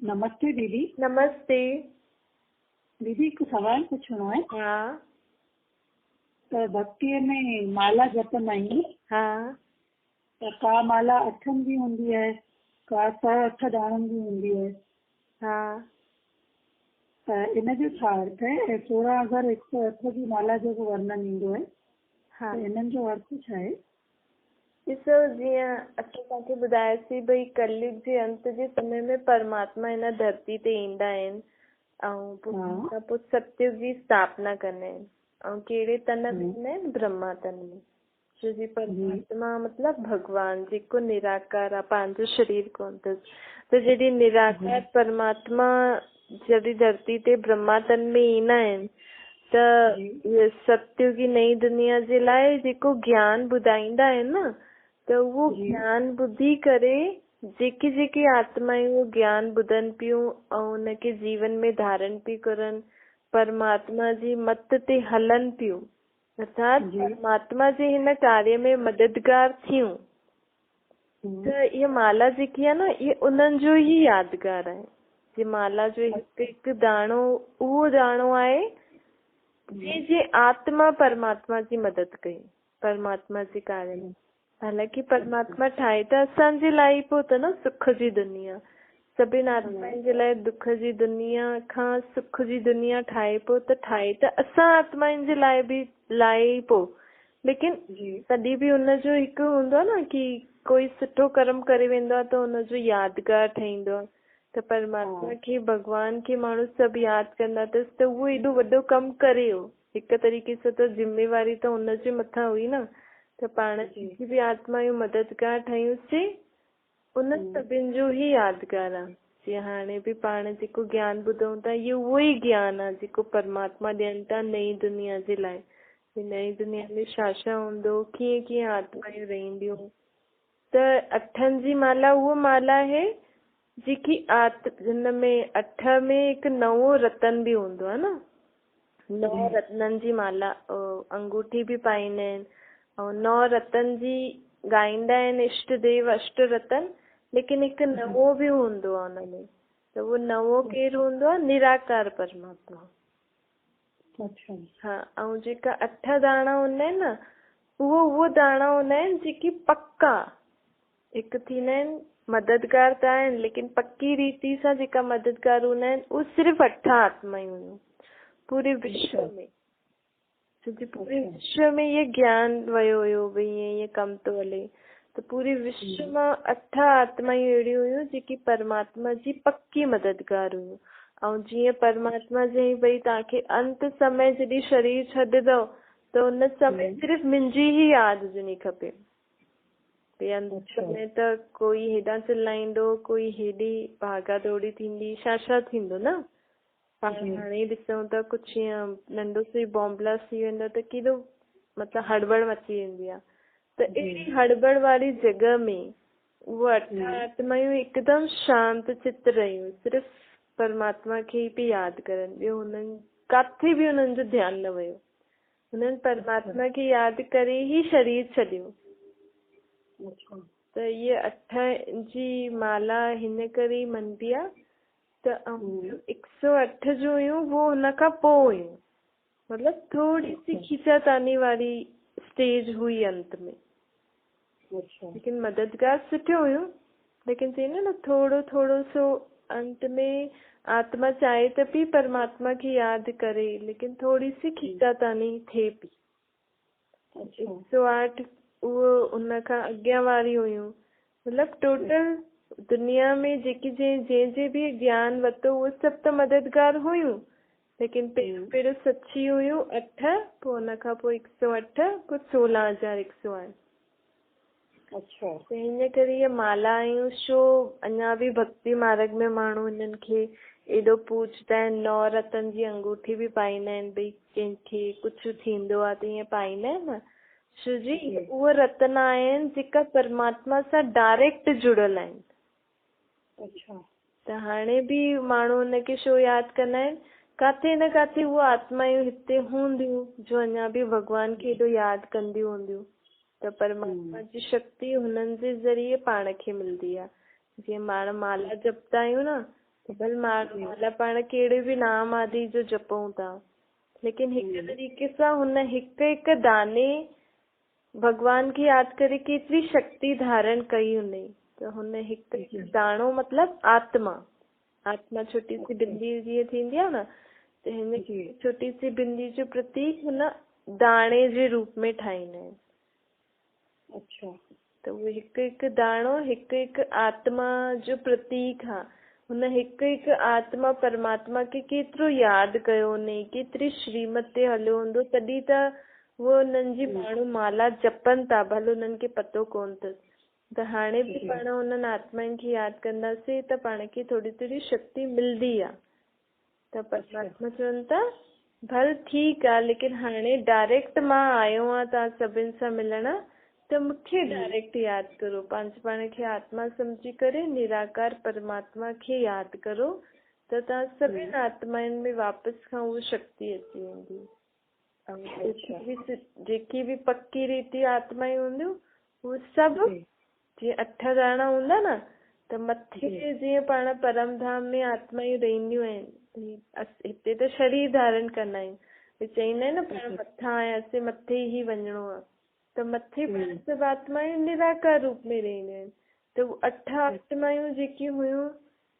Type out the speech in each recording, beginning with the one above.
नमस्ते दीदी। नमस्ते। दीदी हिकु सवाल पुछणो आहे। हाँ त भक्तीअ में माला जपंदा आहियूं हाँ त का माला 8 जी हूंदी आहे, का 108 दाणनि जी हूंदी आहे। हाँ त इन जो छा अर्थ आहे? 16,108 जी माला जो वर्णन ईंदो आहे हाँ त इन्हनि जो अर्थ छा आहे? ॾिसो, जीअं असां तव्हांखे ॿुधायोसीं भई कलयुग जे अंत जे समय में परमात्मा हिन धरती ते ईंदा आहिनि ऐं पोइ सतयुग जी स्थापना कंदा आहिनि। ऐं कहिड़े तन में ईंदा आहिनि? ब्रह्मा तन में। छो जी परमात्मा मतिलबु भॻवान जेको निराकार आहे, पंहिंजो शरीर कोन अथसि। त जॾहिं निराकार परमात्मा जॾहिं धरती ते ब्रह्मा तन में ईंदा आहिनि त सतयुगी नई दुनिया जे लाइ जेको ज्ञान ॿुधाईंदा आहिनि न, त उहो ज्ञान ॿुधी करे जेकी जेकी आत्मायूं उहो ज्ञान ॿुधनि पियूं ऐं उनखे जीवन में धारण पई करनि, परमात्मा जी मत ते हलनि पियूं, अर्थात परमात्मा जे हिन कार्य में मददगार थियूं। त इहा माला जेकी आहे न, इहा उन्हनि जो ई यादगार आहे। जे माला जो हिकु हिकु दाणो उहो दाणो आहे जे आत्मा परमात्मा जी मदद कई, परमात्मा जे कार्य में। हालांकि परमात्मा ठाहे त असांजे लाइ पोइ त न सुख जी दुनिया, सभिनि आत्माउनि जे लाइ दुख जी दुनिया खां सुख जी दुनिया ठाहे पोइ त ठाहे त असां आत्माउनि जे लाइ बि लाइ पोइ, लेकिन तॾहिं बि हुनजो हिकु हूंदो आहे न कि कोई सुठो कर्म करे वेंदो आहे त हुनजो यादगार ठहींदो आहे। त परमात्मा खे, भॻवान खे माण्हू सभु यादि कंदा अथसि त उहो एॾो वॾो कमु करे हो। हिकु तरीक़े सां त ज़िम्मेवारी त हुनजे मथां हुई न, त पाण जेकी बि आत्मायूं मददगार ठहियूंसीं उन सभिनि जो ई यादगार आहे। जीअं हाणे बि पाण जेको ज्ञान ॿुधूं था, इहो उहो ई ज्ञान आहे जेको परमात्मा ॾियनि था नई दुनिया जे लाइ। नई दुनिया में छा छा हूंदो, कीअं कीअं आत्मायूं रहंदियूं। त 8 जी माला उहा माला आहे जेकी हिन में 8 में हिकु नवों रतन बि हूंदो आहे न, 9 रत्ननि जी माला, अंगूठी बि पाईंदा आहिनि ऐं 9 रतन जी ॻाईंदा आहिनि इष्ट देव अष्ट रतन, लेकिन हिकु नवो बि हूंदो आहे हुनमें। त उहो नवो केरु हूंदो आहे? निराकार परमात्मा। हा, ऐं जेका 8 दाणा हूंदा आहिनि न, उहो दाणा हूंदा आहिनि जेकी पक्का हिकु थींदा आहिनि, मददगार त आहिनि लेकिन पक्की रीति सां जेका मददगार हूंदा आहिनि उहे सिर्फ़ु 8 आत्मायूं हुयूं पूरे विश्व में। छोकी पूरे विश्व में ये ज्ञान वियो हुयो भई ईअं कमु थो हले, त पूरे विश्व मां 8 आत्मायूं अहिड़ियूं हुयूं जेकी परमात्मा जी पक्की मददगार हुयूं। ऐं जीअं परमात्मा चई भई तव्हांखे अंत समय जॾहिं शरीर छॾंदव त उन समय सिर्फ़ु मुंहिंजी ई यादि हुजणी खपे। भई अंत समय त कोई हेॾां चिलाईंदो, कोई हेॾी भागा दौड़ी थींदी, छा थींदो न। हाणे ॾिसूं था कुझु ईअं नंढो सो बॉम्ब ब्लास्ट थी वेंदो त केॾो मतिलबु हड़बड़ मची वेंदी आहे। त अहिड़ी हड़बड़ वारी जॻह में उहे 8 आत्मायूं हिकदमि शांति चित रहियूं, सिर्फ़ु परमात्मा खे ई पई यादि करनि, ॿियो हुननि किथे बि हुननि जो ध्यानु न वियो। हुननि परमात्मा खे यादि करे ई शरीर छॾियो। त इहे 8 जी माला हिन करे ई मञबी आहे त 108 जो हुयूं वो हुन खां पोइ हुयूं, मतिलबु थोरी सी खींचातानी वारी स्टेज हुई अंत में। लेकिन मददगार सुठियूं हुयूं, लेकिन चईंदा न थोरो थोरो सो अंत में आत्मा चाहे त पई परमात्मा खे यादि करे, लेकिन थोरी सी खींचातानी थिए पई। 108 उहो उन खां अॻियां वारी हुयूं, मतिलबु टोटल दुनिया में जेकी जंहिंजे बि ज्ञान वरितो उहे सभु त मददगार हुयूं, लेकिन पहिरियों सची हुयूं 8, पोइ हुन खां पोइ 108, पोइ 16,108। त हिन करे इहे माला आहियूं छो अञा बि भक्ति मार्ग में माण्हू हिननि खे एॾो पूजदा आहिनि। 9 रतन जी अंगूठी बि पाईंदा आहिनि, भई कंहिंखे कुझु थींदो आहे त ईअं पाईंदा आहिनि न। छो जी उहे रतन आहिनि जेका परमात्मा सां डायरेक्ट जुड़ियल आहिनि। त हाणे बि माण्हू हुनखे छो यादि कंदा आहिनि? किथे न किथे उहे आत्मायूं हिते हूंदियूं जो अञा बि भॻवान खे एॾो यादि कंदियूं हूंदियूं, त परमात्मा जी शक्ति हुननि जे ज़रिए पाण खे मिलंदी आहे। जीअं माला जपंदा आहियूं न, भले माला पाण कहिड़े बि नाम आदि जो जपूं था, लेकिन हिक तरीक़े सां हुन हिक हिक दाने भगवान खे यादि करे केतिरी शक्ति धारण कई हुनई। त हुन हिक दाणो मतलब आत्मा, आत्मा छोटी सी बिंदी जीअं थींदी आहे न, त हिन छोटी सी बिंदी जो प्रतीक हुन दाणे जे रूप में ठाहींदा आहिनि। अच्छा, त उहो हिकु हिकु दाणो हिकु हिकु आत्मा जो प्रतीक आहे। हुन हिकु हिकु आत्मा परमात्मा खे केतिरो यादि कयो हुनई, केतिरी श्रीमत ते हलियो हूंदो, तॾहिं त उहो हुननि जी माण्हू माला जपनि था, भले हुननि खे पतो कोन अथसि। त हाणे बि पाण हुननि आत्माउनि खे यादि कंदासीं त पाण खे थोरी थोरी शक्ति मिलंदी आहे। त परमात्मा चवनि था भल ठीकु आहे, लेकिन हाणे डायरेक्ट मां आयो आहियां तव्हां सभिनि सां मिलण, त मूंखे डायरेक्ट यादि करो, पंहिंजे पाण खे आत्मा सम्झी करे निराकार परमात्मा खे यादि करो, त तव्हां सभिनि आत्माउनि में वापसि खां उहा शक्ति अची वेंदी। ऐं जेकी बि पक्की रीति आत्मायूं हूंदियूं उहे सभु जीअं 8 दाणा हूंदा न, त मथे जीअं पाण परम धाम में आत्मायूं रहंदियूं आहिनि, हिते त शरीर धारण कंदा आहियूं, चईंदा आहिनि न पाण मथां आयासीं मथे ई वञिणो आहे, त मथे पाण सभु आत्मायूं निराकार रूप में रहंदियूं आहिनि। त उहे 8 आत्मायूं जेकी हुयूं,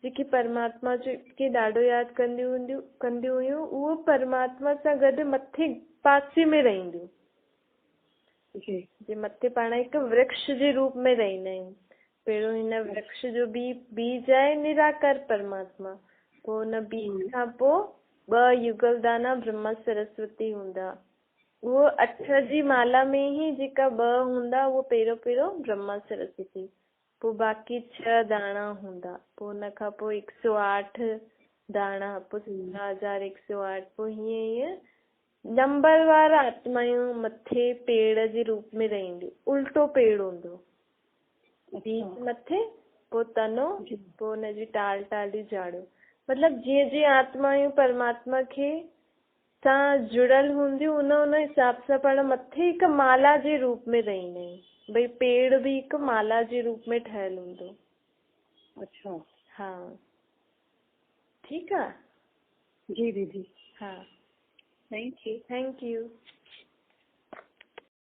जेकी परमात्मा खे ॾाढो यादि कंदियूं हुयूं, उहो परमात्मा सां गॾु मथे पासे में रहंदियूं। जे मथे पाण हिकु वृक्ष जे रूप में रहंदा आहियूं। पहिरियों हिन वृक्ष जो बीज आहे निराकार परमात्मा, पोइ हुन बीज खां पोइ 2 युगल दाना ब्रह्मा सरस्वती हूंदा। उहो 8 जी माला में ई जेका 2 हूंदा उहो पहिरियों ब्रह्मा सरस्वती, पोइ बाक़ी 6 दाणा हूंदा, पोइ हुन खां पोइ 108 दाणा, पोइ 16,108, पोइ हीअं नंबरवार आत्मायूं मथे पेड़ जे रूप में रहंदियूं। उल्टो पेड़ हूंदो, बीज मथे, पोइ तनो, पोइ हुनजी टाल जाड़ियो। मतिलबु जीअं जीअं आत्मायूं परमात्मा खे सां जुड़ियल हूंदियूं, उन हिसाब सां पाण मथे हिकु माला जे रूप में रहंदा आहियूं। भई पेड़ बि हिकु माला जे रूप में ठहियल हूंदो। अच्छा, हा, ठीकु आहे। जी दीदी, हा, थैंक यू। Thank you.